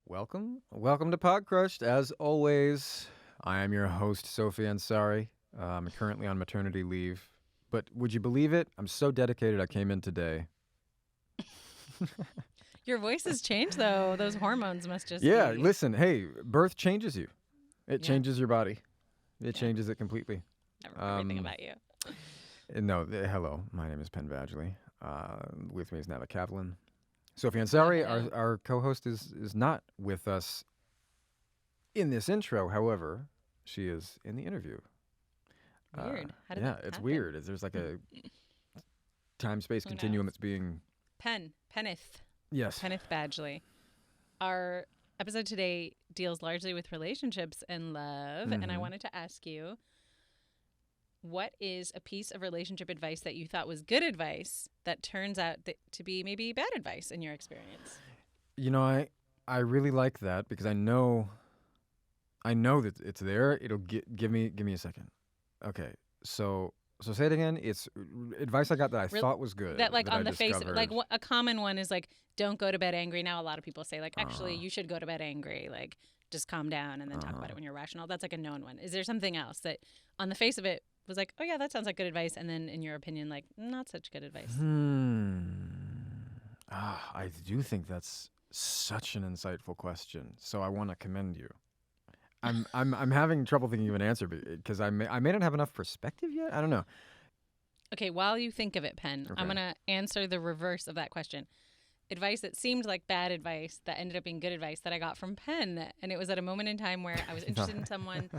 Welcome to Podcrushed. As always, I am your host, Sophie Ansari. I'm currently on maternity leave, but would you believe it? I'm so dedicated I came in today. Your voice has changed, though. Those hormones must just be... Listen, hey, birth changes you. It Yeah. changes your body. It changes it completely. Never know everything about you. No, hello. My name is Penn Badgley. With me is Nava Kavelin. Sophie Ansari, our co-host, is not with us in this intro. However, she is in the interview. Weird. How did that it's happen? weird. There's like a time-space Who continuum knows? that's being... Penneth Yes. Badgley. Our episode today deals largely with relationships and love, and I Mhm. wanted to ask you, what is a piece of relationship advice that you thought was good advice that turns out to be maybe bad advice in your experience? You know, I really like that because I know that it's there. It'll give me a second. Okay, so say it again. It's advice I got that I thought was good. That like on I the face of it, discovered. like a common one is like, don't go to bed angry. Now a lot of people say like, actually you should go to bed angry, like just calm down and then talk about it when you're rational. That's like a known one. Is there something else that on the face of it was like, oh yeah, that sounds like good advice, and then in your opinion, like not such good advice? I do think that's such an insightful question. So I want to commend you. I'm having trouble thinking of an answer because I may not have enough perspective yet. I don't know. Okay, while you think of it, Penn, I'm Okay. going to answer the reverse of that question. Advice that seemed like bad advice that ended up being good advice that I got from Penn. And it was at a moment in time where I was interested in someone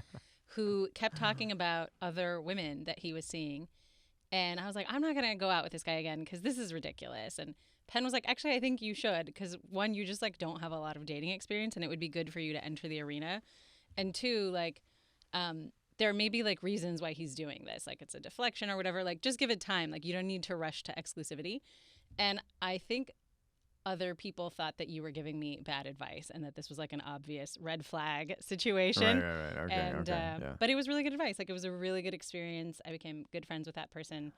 who kept talking about other women that he was seeing. And I was like, I'm not going to go out with this guy again because this is ridiculous. And Penn was like, actually, I think you should because one, you just like don't have a lot of dating experience and it would be good for you to enter the arena. And two, like, there may be like reasons why he's doing this, like it's a deflection or whatever. Like, just give it time. Like, you don't need to rush to exclusivity. And I think other people thought that you were giving me bad advice and that this was like an obvious red flag situation. Right. Okay. And yeah. but it was really good advice. Like, it was a really good experience. I became good friends with that person.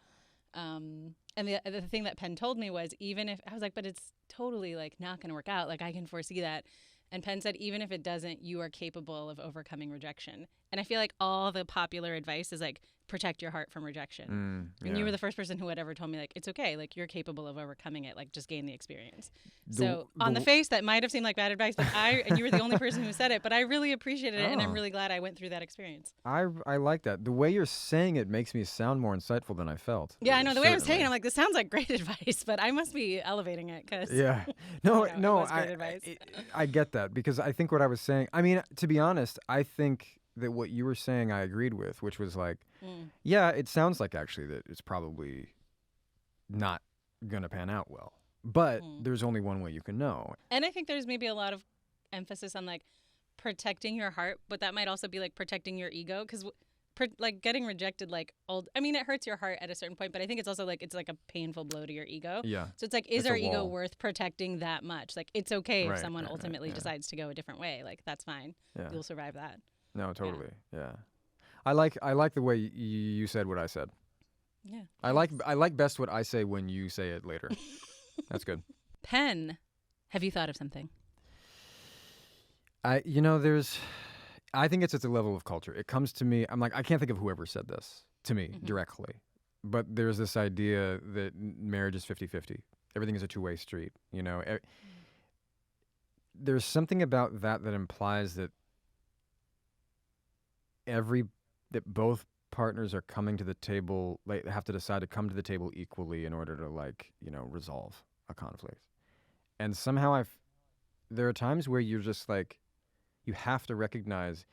And the thing that Penn told me was, even if I was like, but it's totally like not going to work out. Like, I can foresee that. And Penn said, even if it doesn't, you are capable of overcoming rejection. And I feel like all the popular advice is like, protect your heart from rejection. And you were the first person who had ever told me, like, it's okay. Like, you're capable of overcoming it. Like, just gain the experience. So on the face, that might have seemed like bad advice, but and you were the only person who said it, but I really appreciated it. And I'm really glad I went through that experience. I like that. The way you're saying it makes me sound more insightful than I felt. Yeah, I know. The way I was saying it, Certainly. I'm like, this sounds like great advice, but I must be elevating it because Yeah. No, it no, was great advice. I get that because I think what I was saying, I mean, to be honest, I think that what you were saying I agreed with, which was like, yeah, it sounds like actually that it's probably not going to pan out well. But there's only one way you can know. And I think there's maybe a lot of emphasis on like protecting your heart, but that might also be like protecting your ego because like getting rejected, like I mean, it hurts your heart at a certain point, but I think it's also like it's like a painful blow to your ego. Yeah. So it's like, is It's a our ego wall. worth protecting that much? Like, it's okay if Right, someone right, ultimately yeah. decides to go a different way. Like, that's fine. Yeah. You'll survive that. No, totally. Yeah. I like the way you said what I said. Yeah. I like best what I say when you say it later. That's good. Penn, have you thought of something? I think it's at the level of culture. It comes to me, I'm like, I can't think of whoever said this to me directly, but there's this idea that marriage is 50-50. Everything is a two-way street, you know. There's something about that implies that both partners are coming to the table, like have to decide to come to the table equally in order to, like, you know, resolve a conflict. And somehow there are times where you're just like, you have to recognize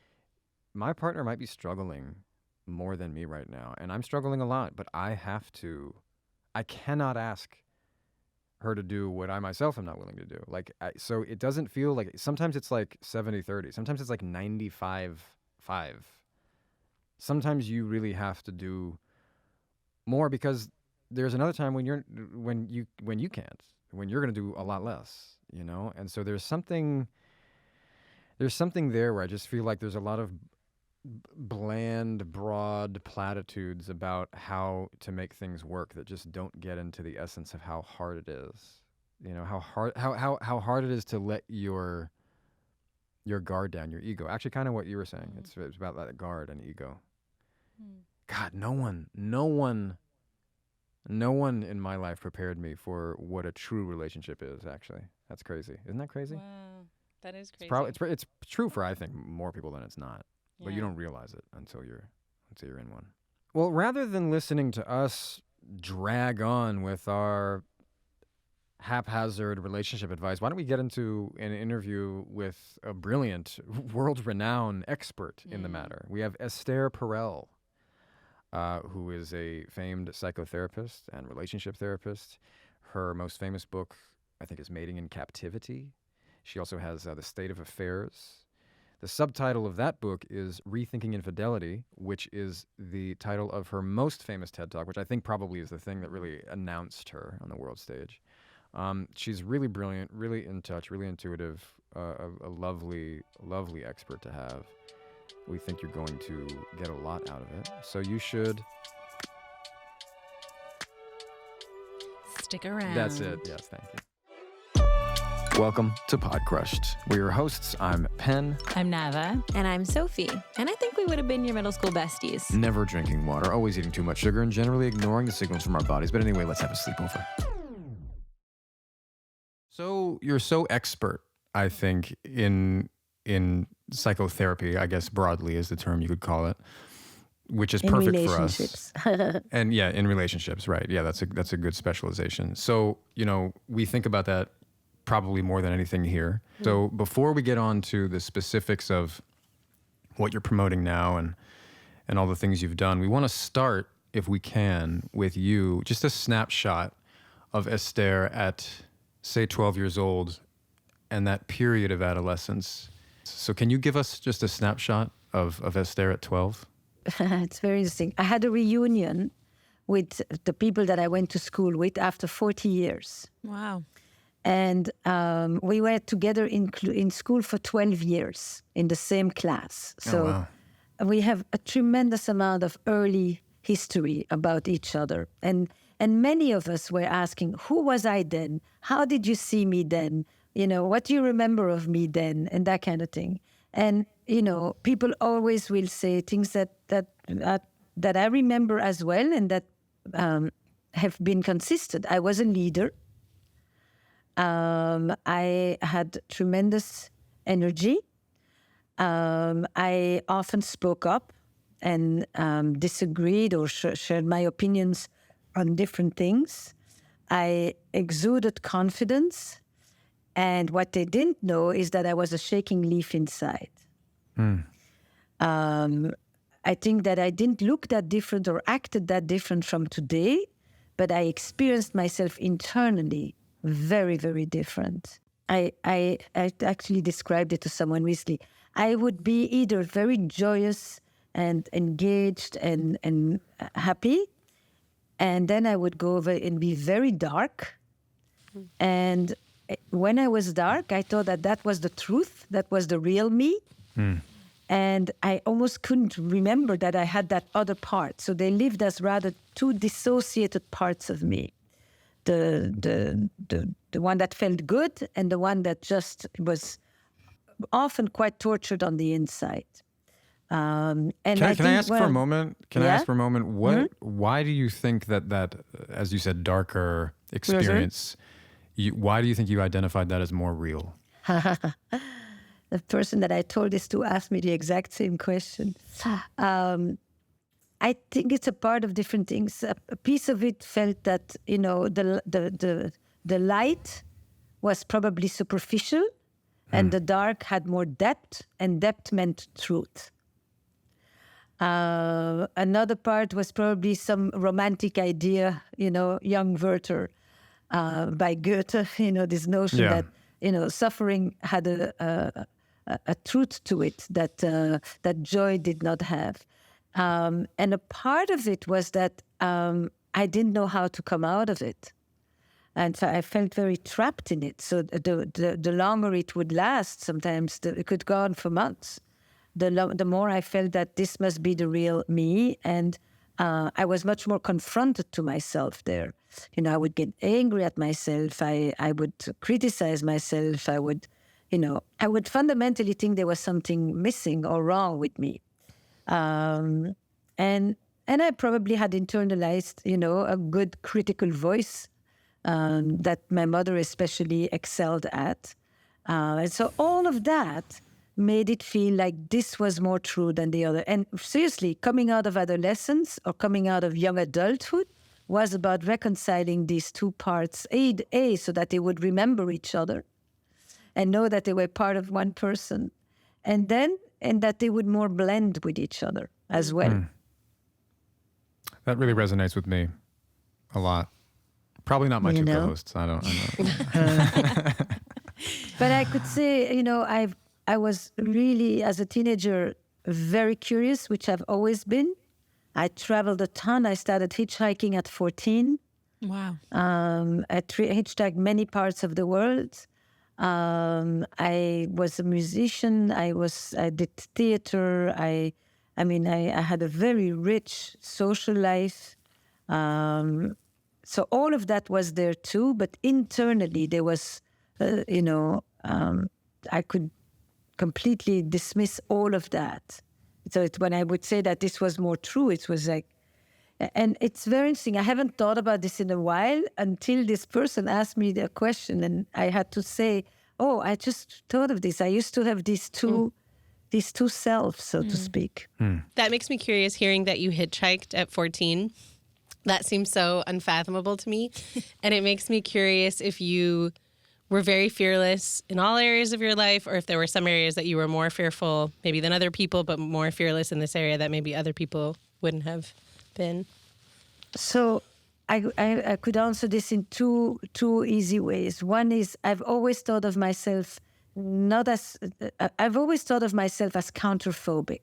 my partner might be struggling more than me right now. And I'm struggling a lot, but I cannot ask her to do what I myself am not willing to do. Like, so it doesn't feel like, sometimes it's like 70-30. Sometimes it's like 95-5. Sometimes you really have to do more because there's another time when you can't, when you're going to do a lot less, you know? And so there's something there where I just feel like there's a lot of bland, broad platitudes about how to make things work that just don't get into the essence of how hard it is. You know, how hard it is to let your your guard down, your ego. Actually, kind of what you were saying. It's about that guard and ego. God, no one in my life prepared me for what a true relationship is, actually. That's crazy. Isn't that crazy? Wow, that is crazy. It's true for, I think, more people than it's not. But you Yeah. don't realize it until you're in one. Well, rather than listening to us drag on with our haphazard relationship advice, why don't we get into an interview with a brilliant, world-renowned expert in the matter? We have Esther Perel, who is a famed psychotherapist and relationship therapist. Her most famous book, I think, is Mating in Captivity. She also has The State of Affairs. The subtitle of that book is Rethinking Infidelity, which is the title of her most famous TED Talk, which I think probably is the thing that really announced her on the world stage. She's really brilliant, really in touch, really intuitive, a lovely, lovely expert to have. We think you're going to get a lot out of it. So you should... Stick around. That's it. Yes, thank you. Welcome to Podcrushed. We're your hosts. I'm Penn. I'm Nava. And I'm Sophie. And I think we would have been your middle school besties. Never drinking water, always eating too much sugar, and generally ignoring the signals from our bodies. But anyway, let's have a sleepover. So you're so expert, I think, in psychotherapy, I guess broadly is the term you could call it, which is perfect for us. And yeah, in relationships, right? Yeah, that's a good specialization. So, we think about that probably more than anything here. So before we get on to the specifics of what you're promoting now and all the things you've done, we want to start, if we can, with you, just a snapshot of Esther at, say, 12 years old and that period of adolescence. So can you give us just a snapshot of Esther at 12? It's very interesting. I had a reunion with the people that I went to school with after 40 years. Wow. And we were together in school for 12 years in the same class. So we have a tremendous amount of early history about each other. And many of us were asking, who was I then? How did you see me then? What do you remember of me then? And that kind of thing. And, people always will say things that I remember as well and that have been consistent. I was a leader. I had tremendous energy. I often spoke up and disagreed or shared my opinions on different things. I exuded confidence. And what they didn't know is that I was a shaking leaf inside. I think that I didn't look that different or acted that different from today, but I experienced myself internally very, very different. I actually described it to someone recently. I would be either very joyous and engaged and happy, and then I would go over and be very dark. And when I was dark, I thought that was the truth, that was the real me. And I almost couldn't remember that I had that other part. So they lived as rather two dissociated parts of me. The one that felt good and the one that just was often quite tortured on the inside. And can I ask for a moment? Can I ask for a moment? What? Why do you think that as you said, darker experience? Why do you think you identified that as more real? The person that I told this to asked me the exact same question. I think it's a part of different things. A piece of it felt that the light was probably superficial, and the dark had more depth, and depth meant truth. Another part was probably some romantic idea, young Werther by Goethe. This notion that suffering had a truth to it that joy did not have. And a part of it was that I didn't know how to come out of it. And so I felt very trapped in it. So the longer it would last, sometimes it could go on for months. The more I felt that this must be the real me. And I was much more confronted to myself there. I would get angry at myself. I would criticize myself. I would, I would fundamentally think there was something missing or wrong with me. And I probably had internalized, a good critical voice that my mother especially excelled at. And so all of that made it feel like this was more true than the other. And seriously, coming out of adolescence or coming out of young adulthood was about reconciling these two parts, so that they would remember each other and know that they were part of one person, and that they would more blend with each other as well. That really resonates with me a lot. Probably not my two co-hosts. I don't know. But I could say, I was really, as a teenager, very curious, which I've always been. I traveled a ton. I started hitchhiking at 14. Wow. I hitchhiked many parts of the world. I was a musician. I did theater. I had a very rich social life. So all of that was there too. But internally, there was, I could completely dismiss all of that. So when I would say that this was more true, it was like, and it's very interesting. I haven't thought about this in a while until this person asked me the question, and I had to say, "Oh, I just thought of this. I used to have these two selves, so to speak." That makes me curious. Hearing that you hitchhiked at 14, that seems so unfathomable to me, and it makes me curious if you were very fearless in all areas of your life, or if there were some areas that you were more fearful, maybe than other people, but more fearless in this area that maybe other people wouldn't have been. So I could answer this in two easy ways. One is I've always thought of myself as counterphobic,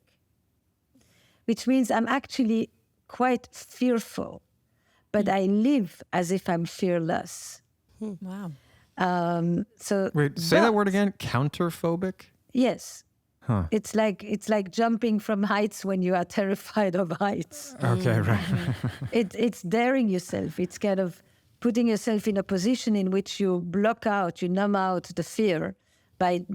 which means I'm actually quite fearful, but I live as if I'm fearless. Wow. So wait, say that word again. Counterphobic? Yes. Huh. It's like jumping from heights when you are terrified of heights. Okay, right. It's daring yourself. It's kind of putting yourself in a position in which you numb out the fear by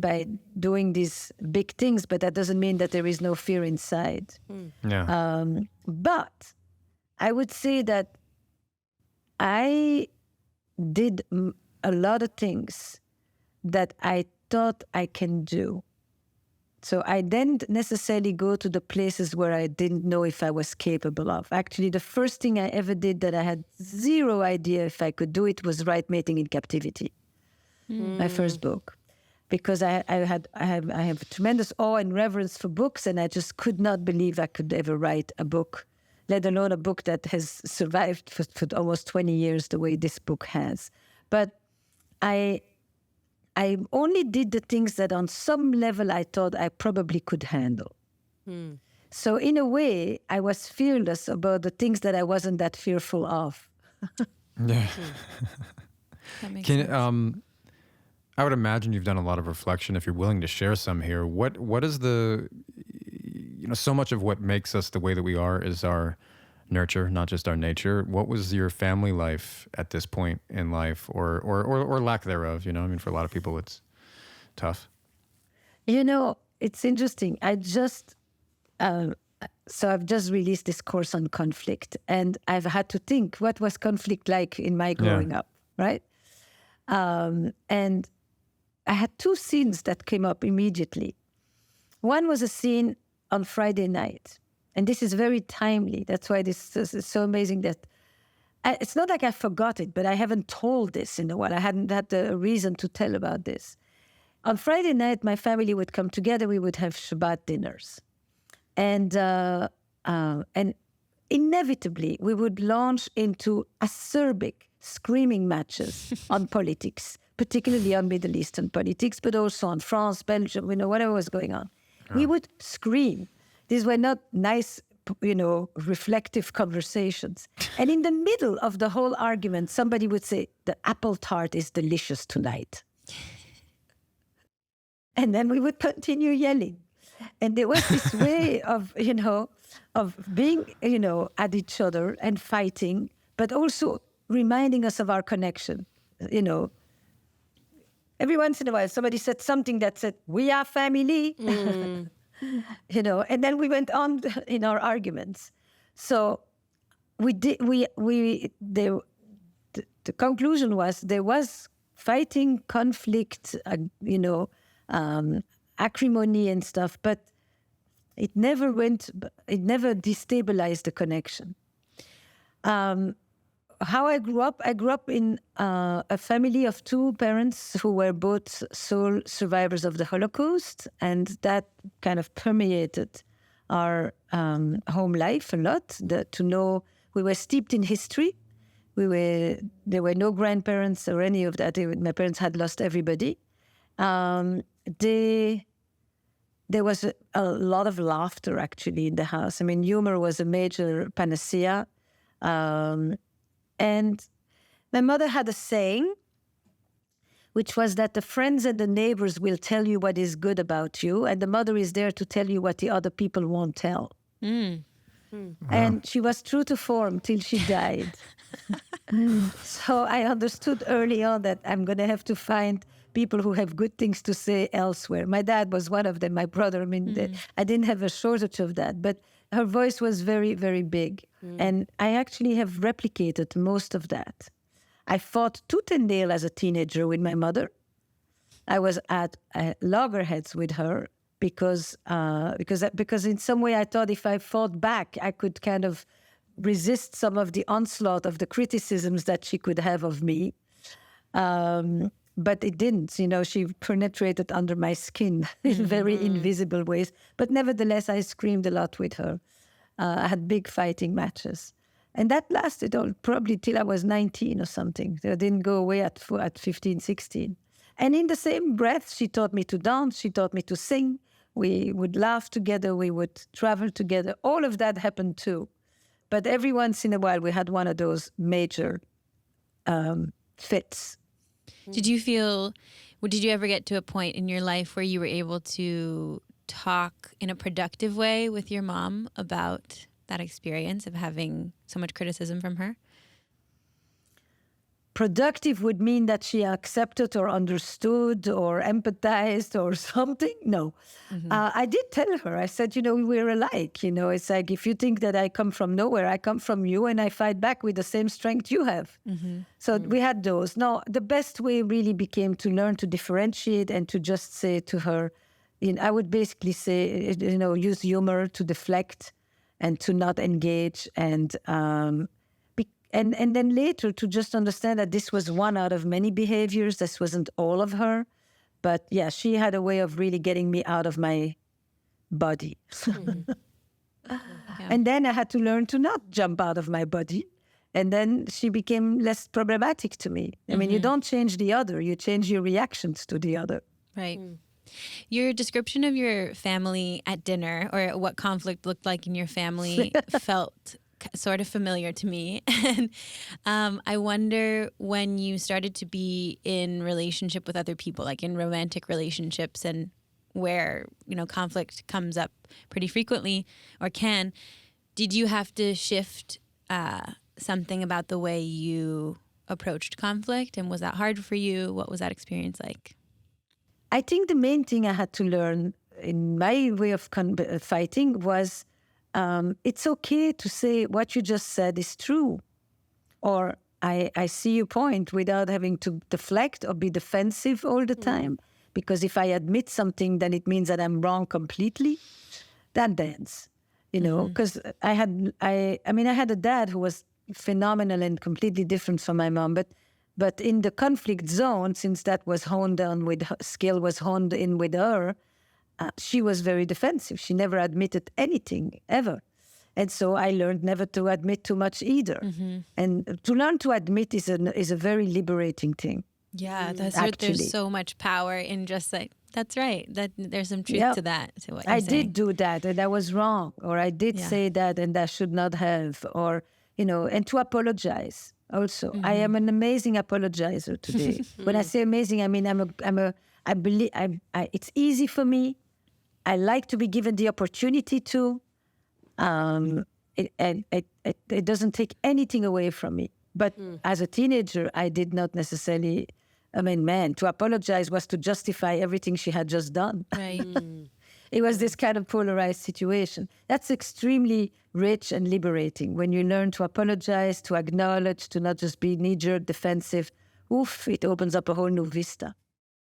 doing these big things, but that doesn't mean that there is no fear inside. Yeah. But I would say that I did a lot of things that I thought I can do. So I didn't necessarily go to the places where I didn't know if I was capable of. Actually, the first thing I ever did that I had zero idea if I could do it was write Mating in Captivity, my first book. Because I have tremendous awe and reverence for books, and I just could not believe I could ever write a book, let alone a book that has survived for almost 20 years the way this book has. But I only did the things that on some level I thought I probably could handle. So in a way, I was fearless about the things that I wasn't that fearful of. Yeah. That makes sense. I would imagine you've done a lot of reflection. If you're willing to share some here, what is so much of what makes us the way that we are is our nurture, not just our nature. What was your family life at this point in life, or lack thereof? For a lot of people, it's tough. It's interesting. I've just released this course on conflict, and I've had to think, what was conflict like in my growing up, right? And I had two scenes that came up immediately. One was a scene on Friday night. And this is very timely. That's why this is so amazing that it's not like I forgot it, but I haven't told this in a while. I hadn't had the reason to tell about this. On Friday night, my family would come together. We would have Shabbat dinners. And inevitably, we would launch into acerbic screaming matches on politics, particularly on Middle Eastern politics, but also on France, Belgium, whatever was going on. We would scream. These were not nice, reflective conversations. And in the middle of the whole argument, somebody would say, "The apple tart is delicious tonight." And then we would continue yelling. And there was this way of being, at each other and fighting, but also reminding us of our connection, every once in a while, somebody said something that said, "We are family," and then we went on in our arguments. So the conclusion was there was fighting, conflict, acrimony and stuff, but it never destabilized the connection. How I grew up in a family of two parents who were both sole survivors of the Holocaust, and that kind of permeated our home life a lot. To know we were steeped in history. There were no grandparents or any of that. My parents had lost everybody. There was a lot of laughter actually in the house. I mean, humor was a major panacea. And my mother had a saying, which was that the friends and the neighbors will tell you what is good about you, and the mother is there to tell you what the other people won't tell. And she was true to form till she died. So I understood early on that I'm going to have to find people who have good things to say elsewhere. My dad was one of them, my brother. I mean, I didn't have a shortage of that, but her voice was very, very big. And I actually have replicated most of that. I fought tooth and nail as a teenager with my mother. I was at loggerheads with her because in some way I thought if I fought back, I could kind of resist some of the onslaught of the criticisms that she could have of me. But it didn't. She penetrated under my skin in very invisible ways. But nevertheless, I screamed a lot with her. I had big fighting matches. And that lasted probably till I was 19 or something. So I didn't go away at 15, 16. And in the same breath, she taught me to dance. She taught me to sing. We would laugh together. We would travel together. All of that happened too. But every once in a while, we had one of those major fits. Did you ever get to a point in your life where you were able to talk in a productive way with your mom about that experience of having so much criticism from her? Productive would mean that she accepted or understood or empathized or something. No. I did tell her, I said, we're alike. It's like, if you think that I come from nowhere, I come from you and I fight back with the same strength you have. So we had those. Now, the best way really became to learn to differentiate and to just say to her, I would basically say, use humor to deflect and to not engage, and then later to just understand that this was one out of many behaviors. This wasn't all of her. But yeah, she had a way of really getting me out of my body. And then I had to learn to not jump out of my body. And then she became less problematic to me. I mean, you don't change the other, you change your reactions to the other. Right. Your description of your family at dinner, or what conflict looked like in your family, felt sort of familiar to me. And I wonder, when you started to be in relationship with other people, like in romantic relationships, and where, conflict comes up pretty frequently or can, did you have to shift something about the way you approached conflict? And was that hard for you? What was that experience like? I think the main thing I had to learn in my way of fighting was it's okay to say what you just said is true, or I see your point, without having to deflect or be defensive all the time. Because if I admit something, then it means that I'm wrong completely. That dance, because I had a dad who was phenomenal and completely different from my mom, but in the conflict zone, since that was honed in with her, she was very defensive. She never admitted anything, ever. And so I learned never to admit too much either. And to learn to admit is a very liberating thing. Yeah, there's so much power in just like, that's right. That there's some truth to that. To what you're saying. Did do that and I was wrong, or I did say that and I should not have, or and to apologize. Also, I am an amazing apologizer today. When I say amazing, I mean I believe it's easy for me. I like to be given the opportunity to. It doesn't take anything away from me. But as a teenager, I did not necessarily man, to apologize was to justify everything she had just done. Right. It was this kind of polarized situation. That's extremely rich and liberating when you learn to apologize, to acknowledge, to not just be knee-jerk defensive. Oof, it opens up a whole new vista.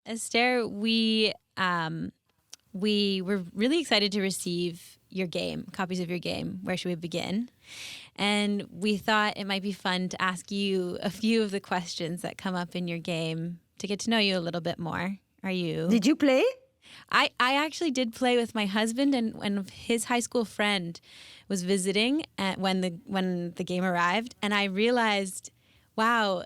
Esther, we were really excited to receive your game, copies of your game. Where should we begin? And we thought it might be fun to ask you a few of the questions that come up in your game to get to know you a little bit more. Are you? Did you play? I actually did play with my husband, and his high school friend was visiting when the game arrived, and I realized, wow,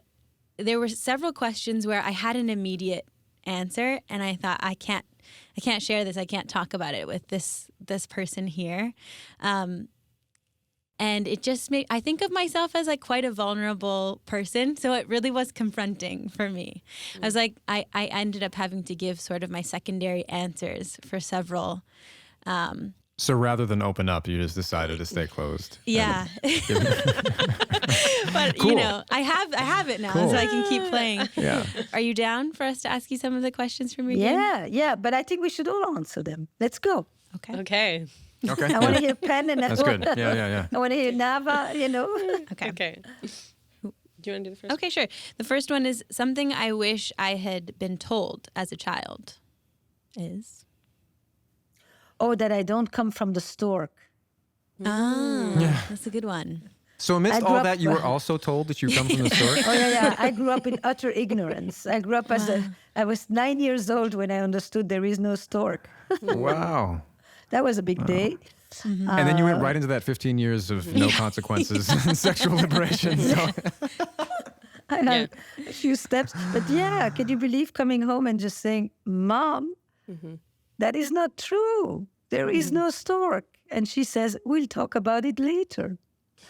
there were several questions where I had an immediate answer, and I thought I can't share this. I can't talk about it with this person here. And it just made, I think of myself as like quite a vulnerable person. So it really was confronting for me. I was like, I ended up having to give sort of my secondary answers for several. So rather than open up, you just decided to stay closed. Yeah. But Cool. you know, I have it now, Cool. so I can keep playing. Yeah. Are you down for us to ask you some of the questions from your game? Yeah, but I think we should all answer them. Let's go. Okay. Okay. Okay. I want to hear Penn and That's good. Yeah. I want to hear Nava, Okay. Okay. Do you want to do the first? Okay, sure. The first one is something I wish I had been told as a child. Is? Oh, that I don't come from the stork. Ah, that's a good one. So amidst I grew all up- that, you were also told that you come from the stork? Oh, yeah. I grew up in utter ignorance. I grew up I was 9 years old when I understood there is no stork. Wow. That was a big day. And then you went right into that 15 years of no consequences and sexual liberation. So. I had a few steps. But yeah, can you believe coming home and just saying, Mom, that is not true. There is no stork. And she says, we'll talk about it later.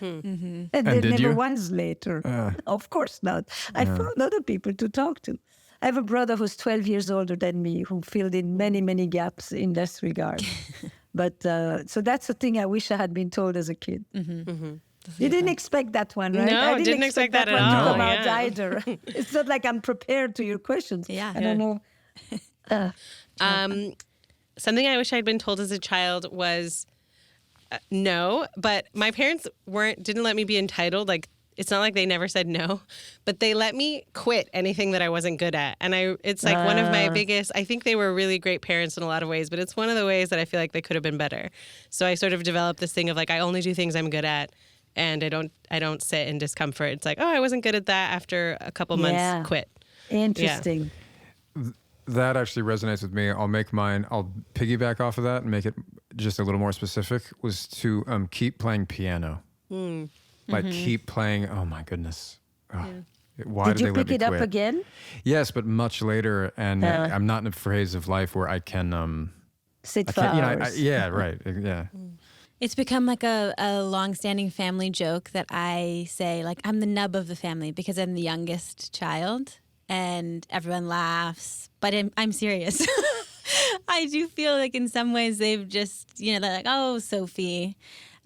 And then did never you? once later. Of course not. I found other people to talk to. I have a brother who's 12 years older than me who filled in many, many gaps in this regard. But so that's the thing I wish I had been told as a kid. You didn't expect that one, right? No, I didn't expect that at one to all, come out yeah. either. It's not like I'm prepared to your questions. Yeah. I don't know. Something I wish I'd been told as a child was no, but my parents didn't let me be entitled. Like, it's not like they never said no, but they let me quit anything that I wasn't good at. And it's like one of my biggest, I think they were really great parents in a lot of ways, but it's one of the ways that I feel like they could have been better. So I sort of developed this thing of like, I only do things I'm good at, and I don't sit in discomfort. It's like, oh, I wasn't good at that, after a couple months, quit. Interesting. That actually resonates with me. I'll piggyback off of that and make it just a little more specific, was to keep playing piano. Like keep playing, oh my goodness. Why Did did you they let pick me it up quit? again? Yes, but much later, and I'm not in a phase of life where I can, Sit I for can't, hours. yeah, right, yeah. It's become like a long-standing family joke that I say, like, I'm the nub of the family because I'm the youngest child, and everyone laughs, but I'm serious. I do feel like in some ways they've just, they're like, oh, Sophie.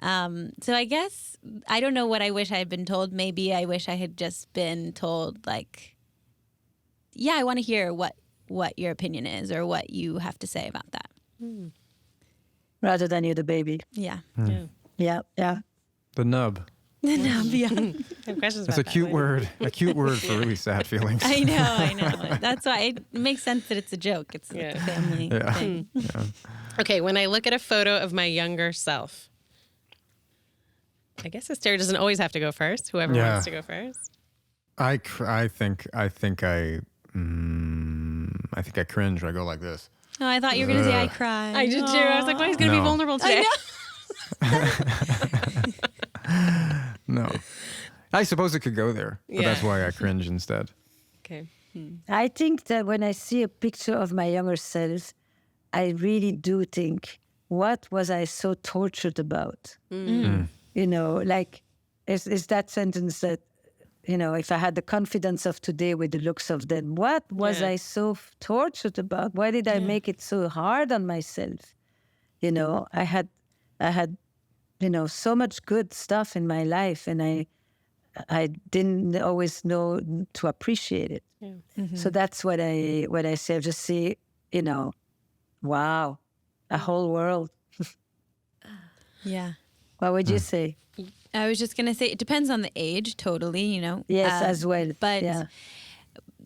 So I guess, I don't know what I wish I had been told. Maybe I wish I had just been told, like, yeah, I want to hear what your opinion is or what you have to say about that. Rather than you're the baby. Yeah. Yeah. The nub. No, yeah. I have questions That's about a cute that word. A cute word for really sad feelings. I know. That's why it makes sense that it's a joke. It's like a family thing. Okay, when I look at a photo of my younger self, I guess Esther doesn't always have to go first. Whoever wants to go first. I think I cringe when I go like this. Oh, I thought you were going to say I cry. I did too. I was like, well, he's going to be No. vulnerable today. No. I suppose it could go there, but that's why I cringe instead. Okay. I think that when I see a picture of my younger self, I really do think, what was I so tortured about? Like, is that sentence that, if I had the confidence of today with the looks of then, what was I so tortured about? Why did I make it so hard on myself? I had so much good stuff in my life, and I didn't always know to appreciate it. Yeah. So that's what I say. I just say, wow, a whole world. Yeah. What would you say? I was just going to say it depends on the age, totally, Yes, as well. But yeah.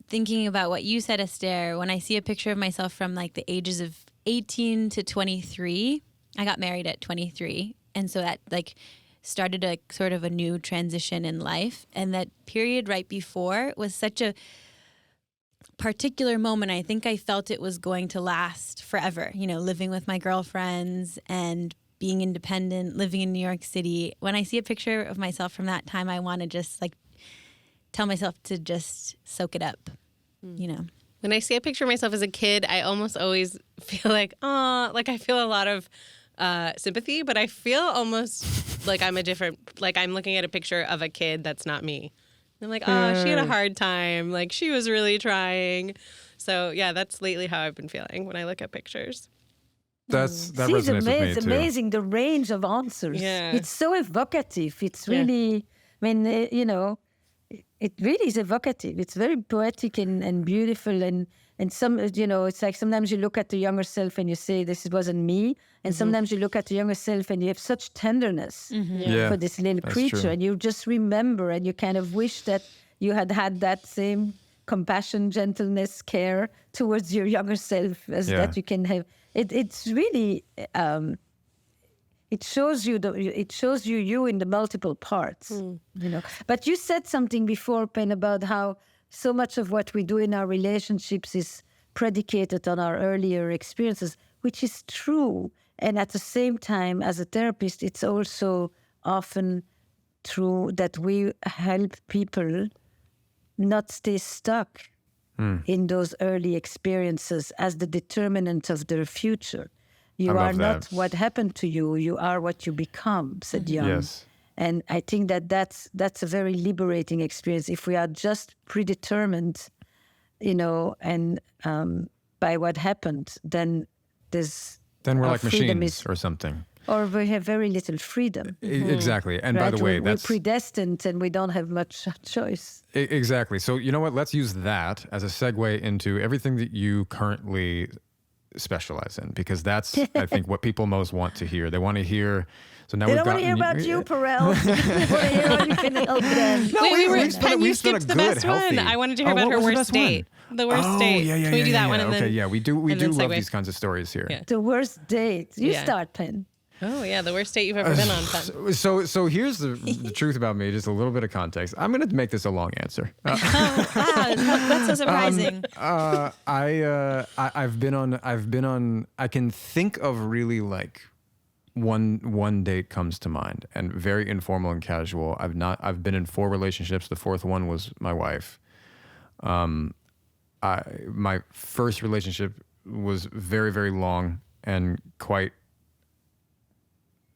thinking about what you said, Esther, when I see a picture of myself from like the ages of 18 to 23, I got married at 23. And so that like started a sort of a new transition in life. And that period right before was such a particular moment. I think I felt it was going to last forever, living with my girlfriends and being independent, living in New York City. When I see a picture of myself from that time, I want to just like tell myself to just soak it up, When I see a picture of myself as a kid, I almost always feel like, I feel a lot of sympathy, but I feel almost like I'm looking at a picture of a kid that's not me. I'm like, oh, she had a hard time. Like, she was really trying. So, yeah, that's lately how I've been feeling when I look at pictures. That resonates with me it's too. amazing, the range of answers. Yeah. It's so evocative. It's really, it really is evocative. It's very poetic and beautiful. And some, it's like sometimes you look at the younger self and you say, this wasn't me. And sometimes you look at the younger self and you have such tenderness for this little creature. True. And you just remember and you kind of wish that you had that same compassion, gentleness, care towards your younger self as that you can have. It's really, it shows you you in the multiple parts, But you said something before, Penn, about how so much of what we do in our relationships is predicated on our earlier experiences, which is true. And at the same time, as a therapist, it's also often true that we help people not stay stuck in those early experiences as the determinant of their future. You are not what happened to you, you are what you become, said Jung. Yes. And I think that's a very liberating experience. If we are just predetermined, and by what happened, then we're like freedom machines or something. Or we have very little freedom. Exactly. And right? by the way, we're predestined and we don't have much choice. Exactly. So you know what? Let's use that as a segue into everything that you currently specialize in, because that's, I think, what people most want to hear. They want to hear. So now they we've don't want to hear about you, Perel. They want to hear how you can help them. No, you we've spent skipped a the good, best one. healthy- I wanted to hear about what her was the worst best one? date. The worst date. Yeah, Can we do that one? And okay, then, yeah, we do and love then segue? these kinds of stories here. Yeah. The worst date. You Yeah. start, Penn. Oh, yeah, the worst date you've ever been on. Fun. So here's the truth about me, just a little bit of context. I'm going to make this a long answer. Wow, that's so surprising. I've been on, I can think of really like one date comes to mind, and very informal and casual. I've been in 4 relationships. The 4th one was my wife. My first relationship was very, very long and quite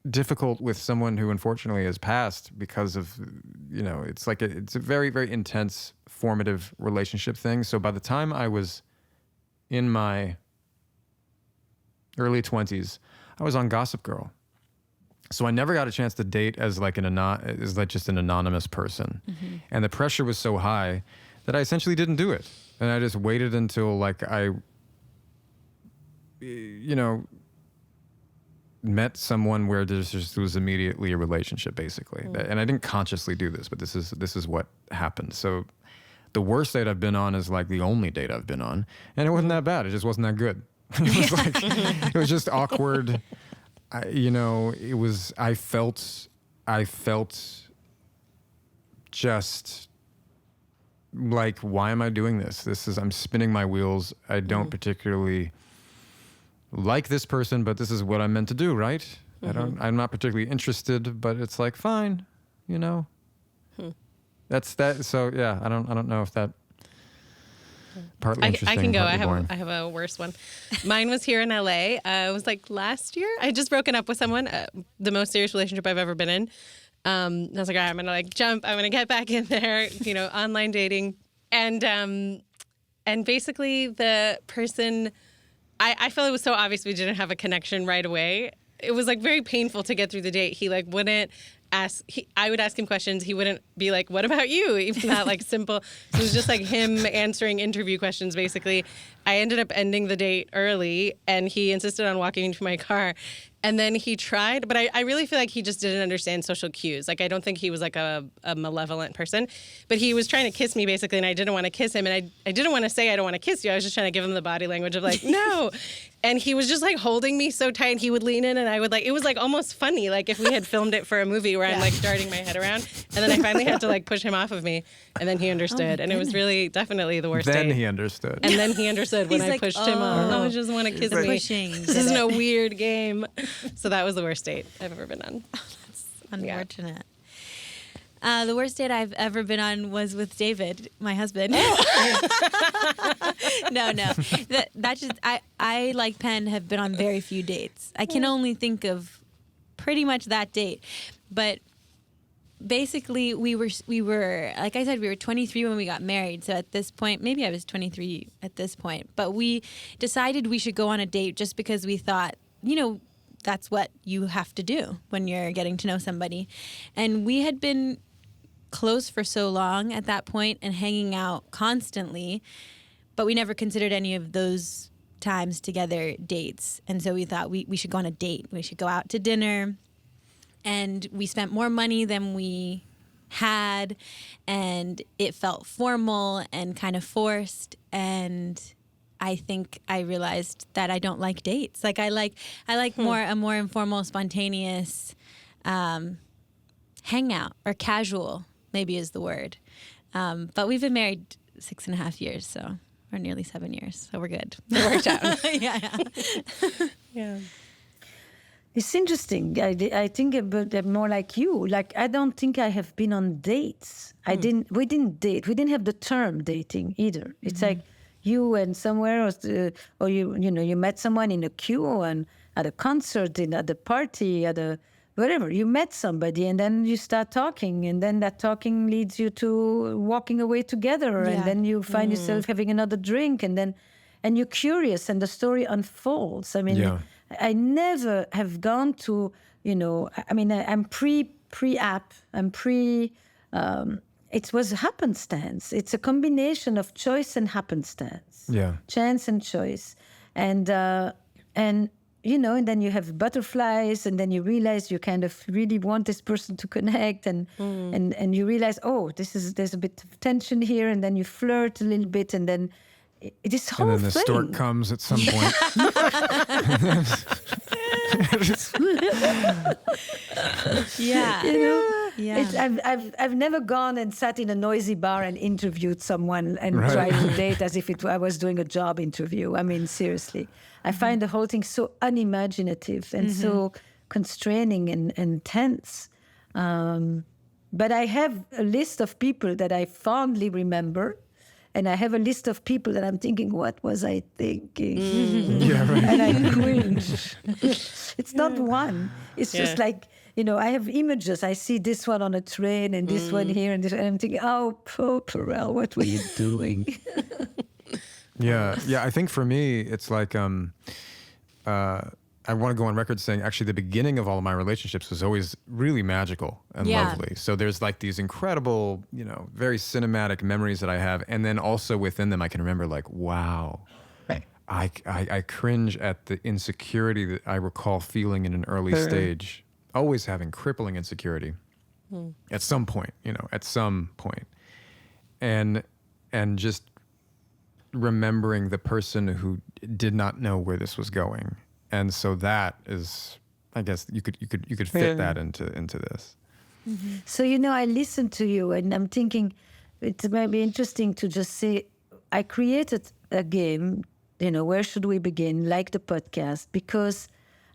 difficult with someone who unfortunately has passed because of, it's like it's a very, very intense formative relationship thing. So by the time I was in my early 20s, I was on Gossip Girl. So I never got a chance to date as like just an anonymous person. Mm-hmm. And the pressure was so high that I essentially didn't do it. And I just waited until like I met someone where there just was immediately a relationship, basically. And I didn't consciously do this, but this is what happened. So the worst date I've been on is like the only date I've been on, and it wasn't that bad. It just wasn't that good. It was like it was just awkward. I felt just like, why am I doing this? I'm spinning my wheels. I don't particularly like this person, but this is what I'm meant to do, right? I'm not particularly interested, but it's like, fine, That's that. So yeah, I don't know if that partly interesting. I can go. Boring. I have a worse one. Mine was here in LA. It was like last year. I had just broken up with someone, the most serious relationship I've ever been in. I was like, all right, I'm gonna jump. I'm gonna get back in there. Online dating, and basically the person. I felt it was so obvious we didn't have a connection right away. It was very painful to get through the date. He wouldn't I would ask him questions. He wouldn't be like, what about you? Even that like simple. So it was just like him answering interview questions, basically. I ended up ending the date early, and he insisted on walking into my car. And then he tried, but I really feel like he just didn't understand social cues. Like, I don't think he was like a malevolent person, but he was trying to kiss me basically, and I didn't want to kiss him. And I didn't want to say, I don't want to kiss you. I was just trying to give him the body language of like, no. And he was just like holding me so tight, and he would lean in, and I would like, it was like almost funny. Like if we had filmed it for a movie where I'm like darting my head around, and then I finally had to like push him off of me, and then he understood. And it was really definitely the worst Then date. he understood. And then he understood when I pushed him off. I just want to kiss me. Pushing. This isn't a weird game. So that was the worst date I've ever been on. Unfortunate. The worst date I've ever been on was with David, my husband. No. That's just I like Penn have been on very few dates. I can only think of pretty much that date. But basically we were like I said, we were 23 when we got married. So at this point, maybe I was 23 at this point, but we decided we should go on a date just because we thought, that's what you have to do when you're getting to know somebody. And we had been close for so long at that point and hanging out constantly, but we never considered any of those times together dates. And so we thought we should go on a date. We should go out to dinner. And we spent more money than we had, and it felt formal and kind of forced. And I think I realized that I don't like dates. Like I like a more informal, spontaneous hangout, or casual maybe is the word. But we've been married 6.5 years, so or nearly 7 years, so we're good. It worked out. Yeah. It's interesting. I think about more like you. Like, I don't think I have been on dates. We didn't date. We didn't have the term dating either. It's like you went somewhere, or you met someone in a queue and at a concert, at a party, at a whatever. You met somebody, and then you start talking, and then that talking leads you to walking away together, and then you find yourself having another drink, and you're curious, and the story unfolds. I mean, I never have gone to, I'm pre-app, I'm it was happenstance. It's a combination of choice and happenstance. Yeah. Chance and choice. And then you have butterflies, and then you realize you kind of really want this person to connect, and you realize, there's a bit of tension here, and then you flirt a little bit, and then this whole thing. And then the stork comes at some point. I've never gone and sat in a noisy bar and interviewed someone and tried to date as if I was doing a job interview. I mean, seriously. I find the whole thing so unimaginative and so constraining and tense. But I have a list of people that I fondly remember. And I have a list of people that I'm thinking, what was I thinking? And I cringe. It's not one. It's just like, I have images. I see this one on a train and this one here and this, and I'm thinking, poor Perel, what were you doing? I think for me, it's like I want to go on record saying actually the beginning of all of my relationships was always really magical and lovely. So there's like these incredible, very cinematic memories that I have. And then also within them, I can remember like, wow, I cringe at the insecurity that I recall feeling in an early stage, always having crippling insecurity at some point, and just remembering the person who did not know where this was going. And so that is, I guess you could fit that into this. Mm-hmm. So I listen to you, and I'm thinking it might be interesting to just say I created a game. Where should we begin? Like the podcast, because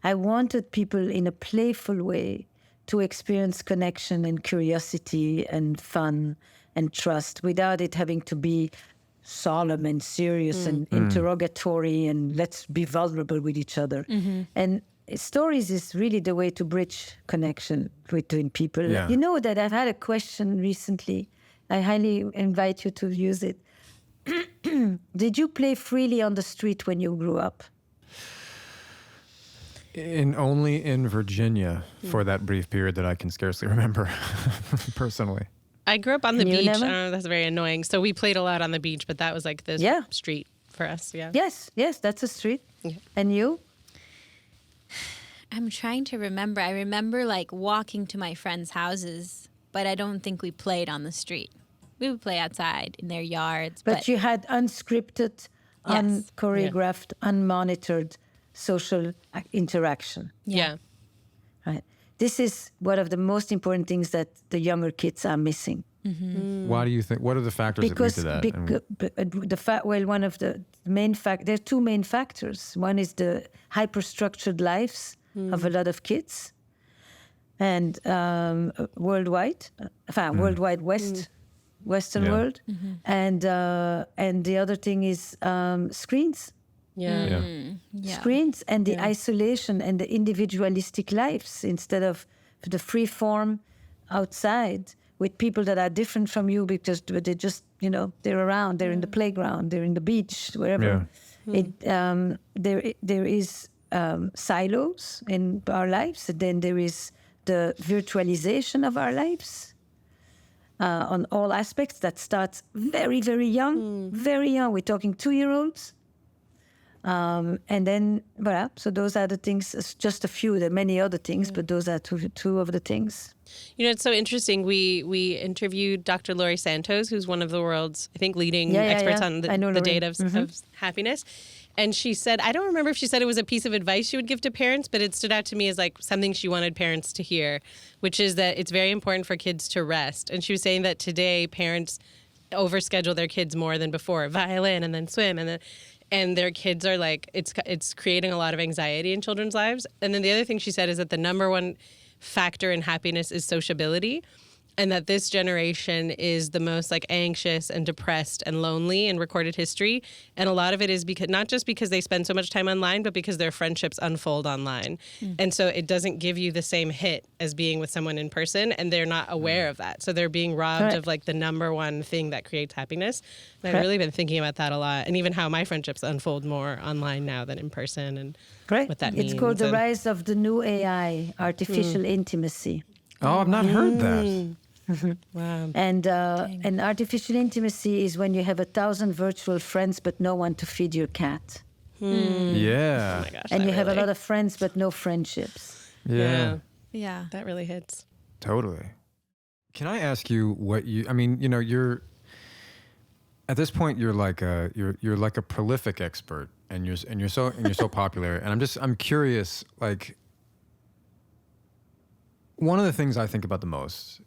I wanted people in a playful way to experience connection and curiosity and fun and trust without it having to be solemn and serious and interrogatory, and let's be vulnerable with each other. And stories is really the way to bridge connection between people. You know that I've had a question recently. I highly invite you to use it. Did you play freely on the street when you grew up? Only in Virginia for that brief period that I can scarcely remember personally. I grew up on the And you beach. never? I don't know, that's very annoying. So we played a lot on the beach, but that was like the Yeah. street for us. Yeah. Yes, that's a street. Yeah. And you? I'm trying to remember. I remember like walking to my friends' houses, but I don't think we played on the street. We would play outside in their yards. But you had unscripted, Yes. unchoreographed, unmonitored social interaction. Yeah. Right. This is one of the most important things that the younger kids are missing. Why do you think? What are the factors that lead Because to that? one of the main there are two main factors. One is the hyper-structured lives of a lot of kids, and worldwide, worldwide Western Yeah. world, and the other thing is screens. Yeah. Yeah. Screens and the isolation and the individualistic lives instead of the free form outside with people that are different from you because they just, they're around, they're in the playground, they're in the beach, wherever. There is silos in our lives. Then there is the virtualization of our lives on all aspects that starts very, very young, very young. We're talking 2-year-olds. And then, voilà, so those are the things, it's just a few, there are many other things, but those are two of the things. It's so interesting. We interviewed Dr. Laurie Santos, who's one of the world's, I think, leading experts on the data of happiness. And she said, I don't remember if she said it was a piece of advice she would give to parents, but it stood out to me as like something she wanted parents to hear, which is that it's very important for kids to rest. And she was saying that today parents overschedule their kids more than before, violin and then swim and their kids are like, it's creating a lot of anxiety in children's lives. And then the other thing she said is that the number one factor in happiness is sociability, and that this generation is the most like anxious and depressed and lonely in recorded history. And a lot of it is because not just because they spend so much time online, but because their friendships unfold online. And so it doesn't give you the same hit as being with someone in person, and they're not aware of that. So they're being robbed of like the number one thing that creates happiness. And I've really been thinking about that a lot, and even how my friendships unfold more online now than in person, and what that means. It's called the rise of the new AI, artificial intimacy. Oh, I've not heard that. Wow. And artificial intimacy is when you have 1,000 virtual friends but no one to feed your cat. Yeah. Oh my gosh, And that you have a really- lot of friends but no friendships. Yeah. Yeah. That really hits. Totally. Can I ask you what you're at this point you're like a prolific expert and you're so popular, and I'm curious, like, one of the things I think about the most,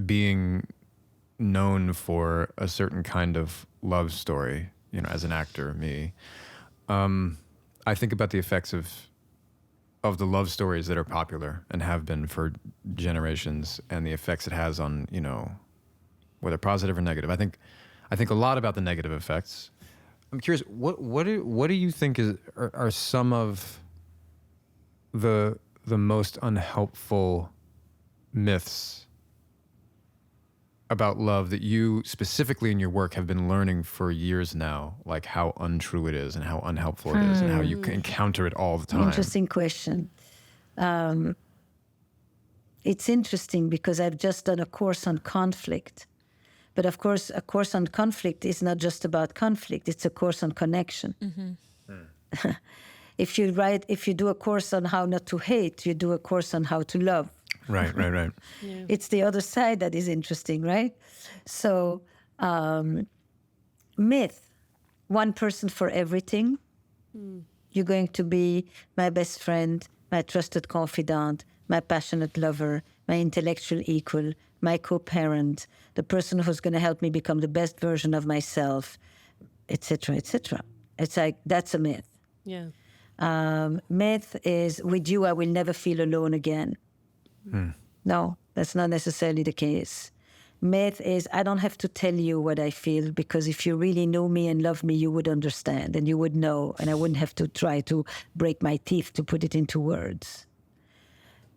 being known for a certain kind of love story, as an actor, I think about the effects of the love stories that are popular and have been for generations, and the effects it has on, whether positive or negative. I think a lot about the negative effects. I'm curious, what do you think are some of the most unhelpful myths about love that you specifically in your work have been learning for years now, like how untrue it is and how unhelpful it is and how you encounter it all the time? Interesting question. It's interesting because I've just done a course on conflict. But of course, a course on conflict is not just about conflict. It's a course on connection. If you do a course on how not to hate, you do a course on how to love. Right. Yeah. It's the other side that is interesting, right? So, myth, one person for everything. You're going to be my best friend, my trusted confidant, my passionate lover, my intellectual equal, my co-parent, the person who's going to help me become the best version of myself, etc., etc. It's like, that's a myth. Yeah. Myth is, with you, I will never feel alone again. No, that's not necessarily the case. Myth is, I don't have to tell you what I feel, because if you really know me and love me, you would understand and you would know, and I wouldn't have to try to break my teeth to put it into words.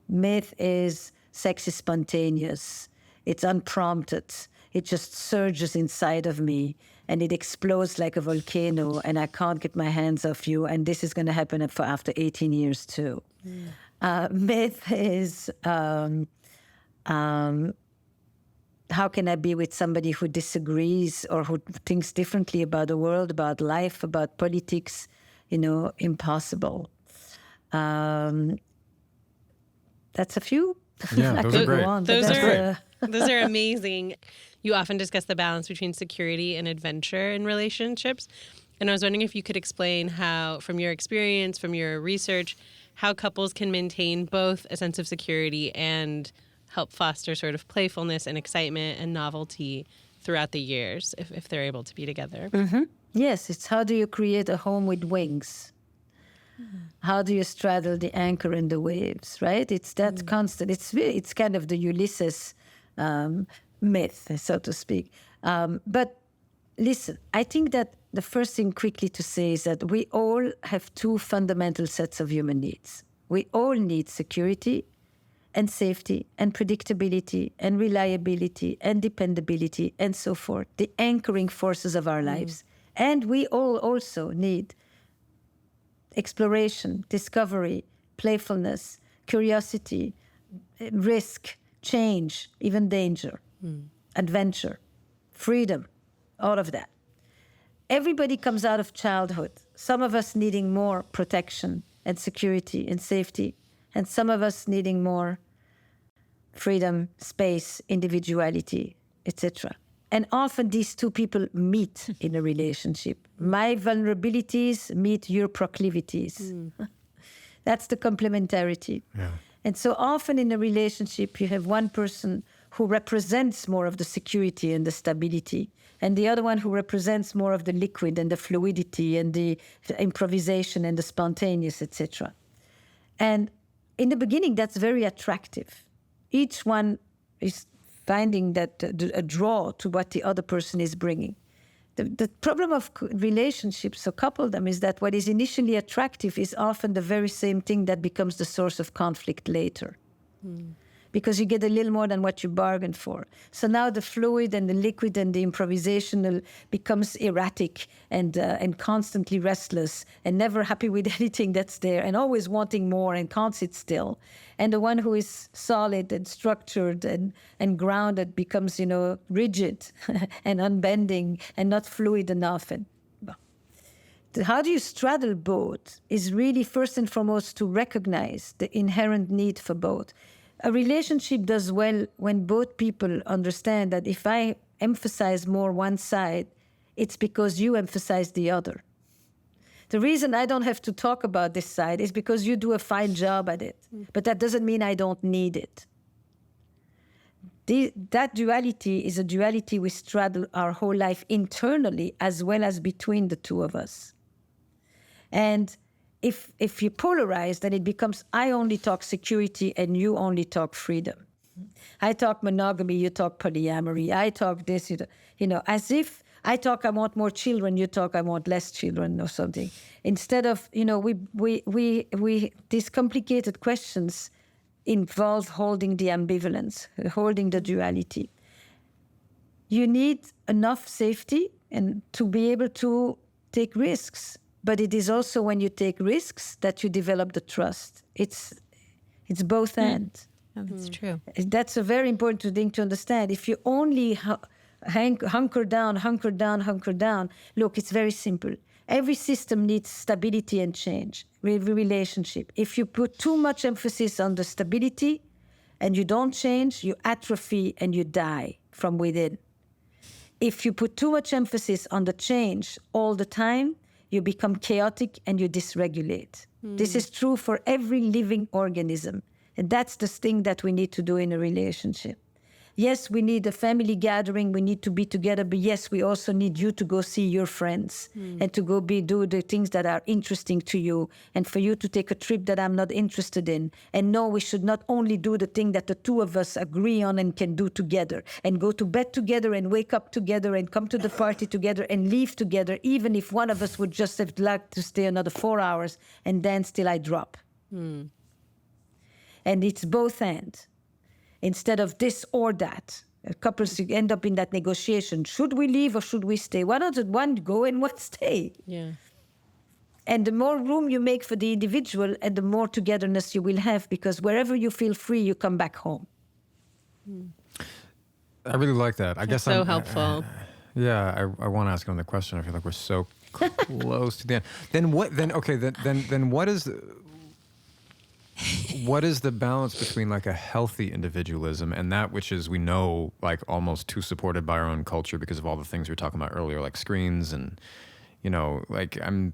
Myth is, sex is spontaneous. It's unprompted. It just surges inside of me, and it explodes like a volcano, and I can't get my hands off you, and this is going to happen for after 18 years too. Myth is, how can I be with somebody who disagrees or who thinks differently about the world, about life, about politics? Impossible. That's a few. Yeah, I those could are go great. on, but Those that's, are those are amazing. You often discuss the balance between security and adventure in relationships. And I was wondering if you could explain how, from your experience, from your research, how couples can maintain both a sense of security and help foster sort of playfulness and excitement and novelty throughout the years if they're able to be together. Yes, it's how do you create a home with wings? How do you straddle the anchor in the waves, right? It's that constant. It's kind of the Ulysses myth, so to speak. But listen, I think that the first thing quickly to say is that we all have two fundamental sets of human needs. We all need security and safety and predictability and reliability and dependability and so forth, the anchoring forces of our lives. And we all also need exploration, discovery, playfulness, curiosity, risk, change, even danger, adventure, freedom, all of that. Everybody comes out of childhood, some of us needing more protection and security and safety, and some of us needing more freedom, space, individuality, etc. And often these two people meet in a relationship. My vulnerabilities meet your proclivities. That's the complementarity. Yeah. And so often in a relationship, you have one person who represents more of the security and the stability, and the other one who represents more of the liquid and the fluidity and the improvisation and the spontaneous, etc. And in the beginning, that's very attractive. Each one is finding that a draw to what the other person is bringing. The problem of relationships or coupledom is that what is initially attractive is often the very same thing that becomes the source of conflict later. Because you get a little more than what you bargained for. So now the fluid and the liquid and the improvisational becomes erratic and constantly restless and never happy with anything that's there and always wanting more and can't sit still. And the one who is solid and structured and grounded becomes, rigid and unbending and not fluid enough. And how do you straddle both is really first and foremost to recognize the inherent need for both. A relationship does well when both people understand that if I emphasize more one side, it's because you emphasize the other. The reason I don't have to talk about this side is because you do a fine job at it. But that doesn't mean I don't need it. That duality is a duality we straddle our whole life internally as well as between the two of us. And if you polarize, then it becomes I only talk security and you only talk freedom. I talk monogamy, you talk polyamory. I talk this, as if I talk I want more children, you talk I want less children or something. Instead of, these complicated questions involve holding the ambivalence, holding the duality. You need enough safety and to be able to take risks. But it is also when you take risks that you develop the trust. It's both and. Oh, that's true. That's a very important thing to understand. If you only hunker down, look, it's very simple. Every system needs stability and change, every relationship. If you put too much emphasis on the stability and you don't change, you atrophy and you die from within. If you put too much emphasis on the change all the time, you become chaotic and you dysregulate. This is true for every living organism. And that's the thing that we need to do in a relationship. Yes, we need a family gathering. We need to be together. But yes, we also need you to go see your friends and to go do the things that are interesting to you and for you to take a trip that I'm not interested in. And no, we should not only do the thing that the two of us agree on and can do together and go to bed together and wake up together and come to the party together and leave together, even if one of us would just have liked to stay another 4 hours and dance till I drop. And it's both and. Instead of this or that. Couples end up in that negotiation. Should we leave or should we stay? Why not one go and one stay? Yeah. And the more room you make for the individual and the more togetherness you will have, because wherever you feel free, you come back home. I really like that. I guess So helpful. I want to ask another question. I feel like we're so close to the end. Then what? Then okay. Then what is the balance between like a healthy individualism and that which is, we know, like almost too supported by our own culture because of all the things we were talking about earlier, like screens and, like I'm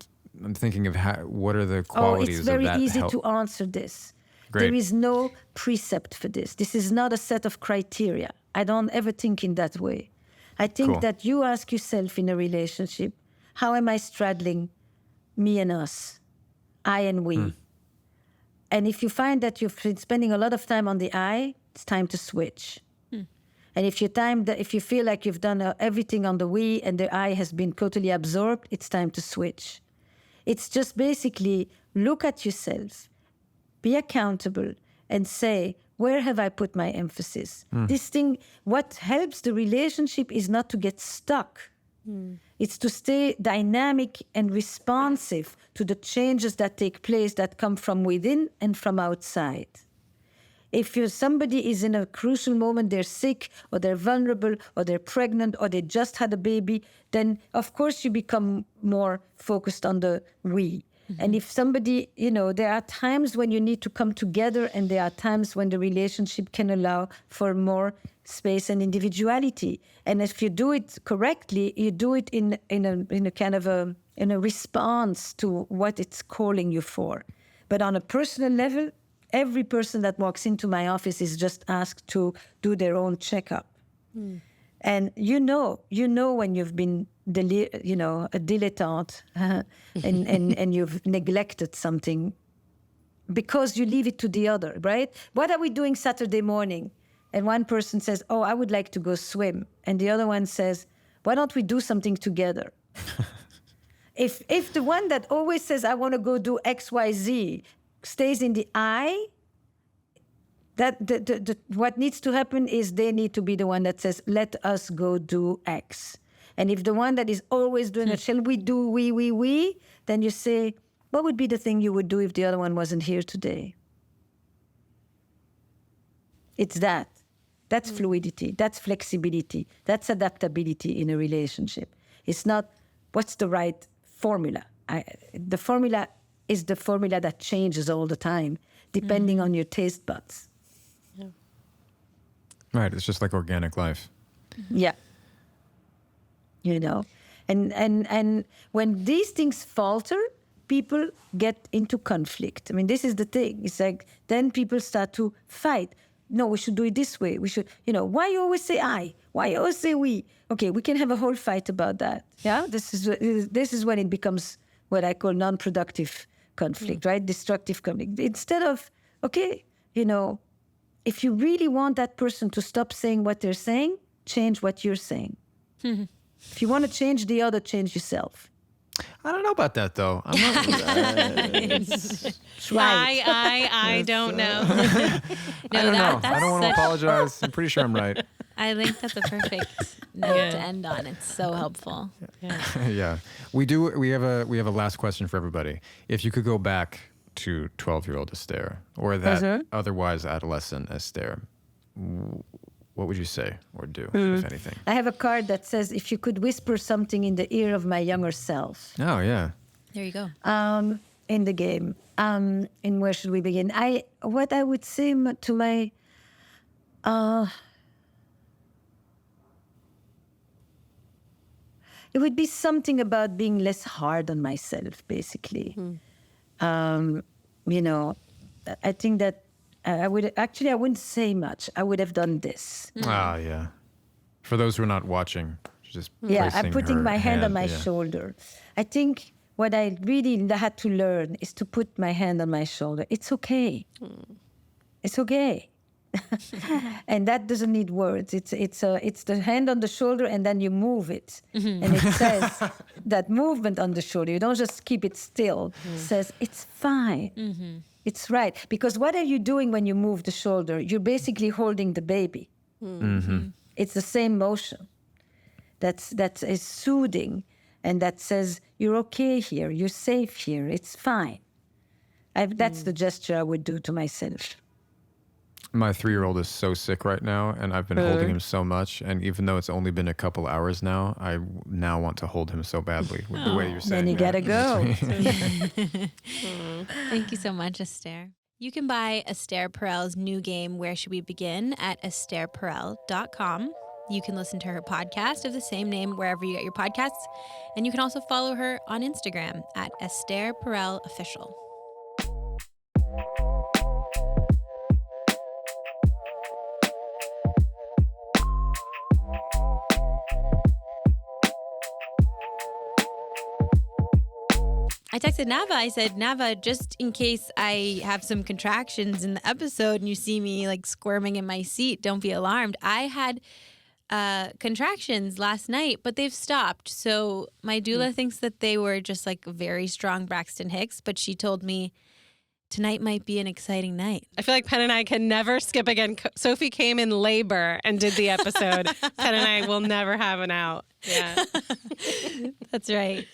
thinking of what are the qualities of that. Oh, it's very easy to answer this. Great. There is no precept for this. This is not a set of criteria. I don't ever think in that way. I think Cool. that you ask yourself in a relationship, how am I straddling me and us, I and we? And if you find that you've been spending a lot of time on the I, it's time to switch. And if you feel like you've done everything on the we and the I has been totally absorbed, it's time to switch. It's just basically look at yourself, be accountable, and say, where have I put my emphasis? This thing, what helps the relationship is not to get stuck. It's to stay dynamic and responsive to the changes that take place that come from within and from outside. If somebody is in a crucial moment, they're sick or they're vulnerable or they're pregnant or they just had a baby, then of course you become more focused on the we. And if somebody, there are times when you need to come together and there are times when the relationship can allow for more space and individuality. And if you do it correctly, you do it in a kind of a response to what it's calling you for. But on a personal level, every person that walks into my office is just asked to do their own checkup. And you know when you've been a dilettante and you've neglected something because you leave it to the other, right? What are we doing Saturday morning? And one person says, oh, I would like to go swim. And the other one says, why don't we do something together? If the one that always says, I want to go do X, Y, Z stays in the I, what needs to happen is they need to be the one that says, let us go do X. And if the one that is always doing it, shall we do we, then you say, what would be the thing you would do if the other one wasn't here today? It's that. That's fluidity. That's flexibility. That's adaptability in a relationship. It's not what's the right formula. The formula is the formula that changes all the time, depending on your taste buds. Yeah. Right. It's just like organic life. Yeah. And when these things falter, people get into conflict. I mean, this is the thing. It's like, then people start to fight. No, we should do it this way. We should, why you always say I? Why you always say we? Okay, we can have a whole fight about that. Yeah, this is when it becomes what I call non-productive conflict, right? Destructive conflict. Instead of, okay, if you really want that person to stop saying what they're saying, change what you're saying. If you want to change the other, change yourself. I don't know about that though. I'm not. Right. I don't know. I don't know. I don't want to apologize. I'm pretty sure I'm right. I think that's a perfect note to end on. It's so helpful. Yeah, we do. We have a last question for everybody. If you could go back to 12-year-old Esther or that otherwise adolescent Esther, what would you say or do, if anything? I have a card that says, if you could whisper something in the ear of my younger self. Oh, yeah. There you go. In the game. And where should we begin? What I would say to my... it would be something about being less hard on myself, basically. I think that I wouldn't say much. I would have done this. Yeah. For those who are not watching, just I'm putting my hand on my shoulder. I think what I really had to learn is to put my hand on my shoulder. It's okay. It's okay. And that doesn't need words. It's the hand on the shoulder and then you move it. And it says that movement on the shoulder. You don't just keep it still. It says it's fine. It's right. Because what are you doing when you move the shoulder? You're basically holding the baby. It's the same motion that is soothing and that says, you're okay here, you're safe here, it's fine. That's the gesture I would do to myself. My 3-year-old is so sick right now, and I've been holding him so much. And even though it's only been a couple hours now, I now want to hold him so badly with the way you're saying Then you gotta go. Thank you so much, Esther. You can buy Esther Perel's new game, Where Should We Begin, at estherperel.com. You can listen to her podcast of the same name wherever you get your podcasts. And you can also follow her on Instagram at Esther Perel Official. I texted Nava. I said, Nava, just in case I have some contractions in the episode and you see me like squirming in my seat, don't be alarmed. I had contractions last night, but they've stopped. So my doula thinks that they were just like very strong Braxton Hicks, but she told me tonight might be an exciting night. I feel like Penn and I can never skip again. Sophie came in labor and did the episode. Penn and I will never have an out. Yeah. That's right.